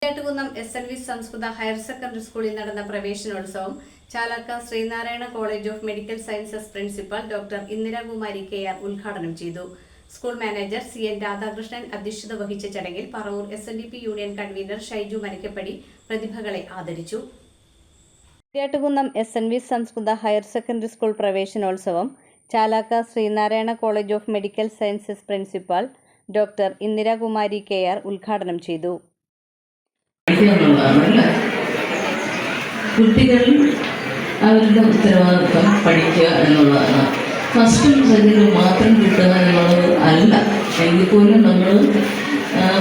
ുകുന്നം SNV സംസ്കൃത higher secondary സ്കൂളിൽ നടന്ന പ്രവേശനോത്സവം Chalakka Sreenarayana college of medical sciences principal doctor Indirakumari KR ഉദ്ഘാടനം ചെയ്തു. സ്കൂൾ മാനേജർ CN രാധാകൃഷ്ണൻ അധ്യക്ഷത വഹിച്ച ചടങ്ങിൽ Paravur SNDP union convener Shaiju Manakkappady പ്രതിഭകളെ ആദരിച്ചു. ുകുന്നം SNV സംസ്കൃത ഹയർ സെക്കൻഡറി സ്കൂൾ പ്രവേശനോത്സവം Chalakka Sreenarayana college of medical sciences principal doctor Indirakumari KR ഉദ്ഘാടനം ചെയ്തു. കുട്ടികൾ അവരുടെ ഉത്തരവാദിത്വം പഠിക്കുക എന്നുള്ളതാണ്. ഫസ്റ്റും സെക്കൻഡും മാത്രം കിട്ടുക എന്നുള്ളത് അല്ല. എങ്കിൽ പോലും നമ്മൾ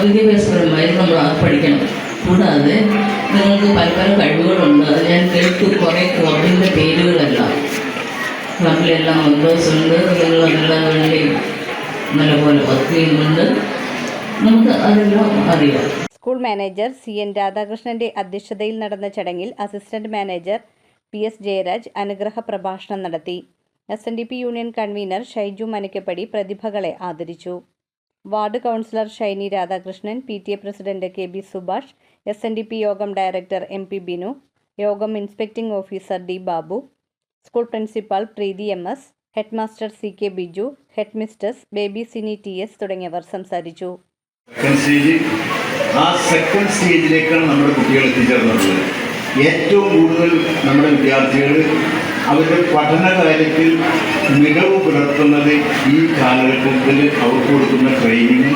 വിദ്യാഭ്യാസപരമായി നമ്മൾ പഠിക്കണം. കൂടാതെ നിങ്ങൾക്ക് പല പല കഴിവുകളുണ്ട്. അത് ഞാൻ കേട്ടു. കുറേ ക്ലബിൻ്റെ പേരുകളെല്ലാം ക്ലബിലെല്ലാം മെമ്പേഴ്സുണ്ട്. നിങ്ങൾ അതെല്ലാം വേണ്ടി നല്ലപോലെ വർക്ക് ചെയ്യുന്നുണ്ട്. നമുക്ക് അതെല്ലാം അറിയാം. സ്കൂൾ മാനേജർ CN രാധാകൃഷ്ണന്റെ അധ്യക്ഷതയിൽ നടന്ന ചടങ്ങിൽ അസിസ്റ്റന്റ് മാനേജർ PS ജയരാജ് അനുഗ്രഹ പ്രഭാഷണം നടത്തി. SNDP union convener Shaiju Manakkappady പ്രതിഭകളെ ആദരിച്ചു. Ward councillor Shiny Radhakrishnan, PTA president KB Subhash, SNDP യോഗം ഡയറക്ടർ MP ബിനു, യോഗം inspecting officer D Babu, school principal Preethi MS, headmaster CK Biju, headmistress Baby Sini TS തുടങ്ങിയവർ സംസാരിച്ചു. ആ സെക്കൻഡ് സ്റ്റേജിലേക്കാണ് നമ്മുടെ കുട്ടികൾ എത്തിച്ചേർന്നിട്ടുള്ളത്. ഏറ്റവും കൂടുതൽ നമ്മുടെ വിദ്യാർത്ഥികൾ അവരുടെ പഠന കാര്യത്തിൽ മികവ് പുലർത്തുന്നത് ഈ കാലഘട്ടത്തിൽ അവർക്ക് കൊടുക്കുന്ന ട്രെയിനിങ്ങും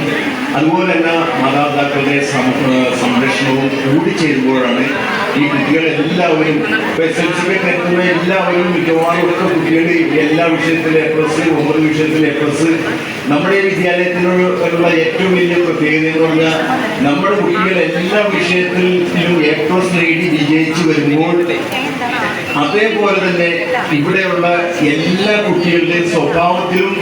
അതുപോലെ തന്നെ മാതാപിതാക്കളുടെ സംരക്ഷണവും കൂടിച്ചേരുമ്പോഴാണ് ഈ കുട്ടികളെല്ലാവരും SLC എത്തുന്ന എല്ലാവരും മിക്കവാറും ഒക്കെ കുട്ടികൾ എല്ലാ വിഷയത്തിലും A+, 9 വിഷയത്തിൽ A+. നമ്മുടെ വിദ്യാലയത്തിനുള്ള ഏറ്റവും വലിയ പ്രത്യേകത എന്ന് പറഞ്ഞാൽ നമ്മുടെ കുട്ടികൾ എല്ലാ വിഷയത്തിലും A+ നേടി വിജയിച്ചു വരുമ്പോൾ അതേപോലെ തന്നെ ഇവിടെയുള്ള എല്ലാ കുട്ടികളുടെയും സ്വഭാവത്തിലും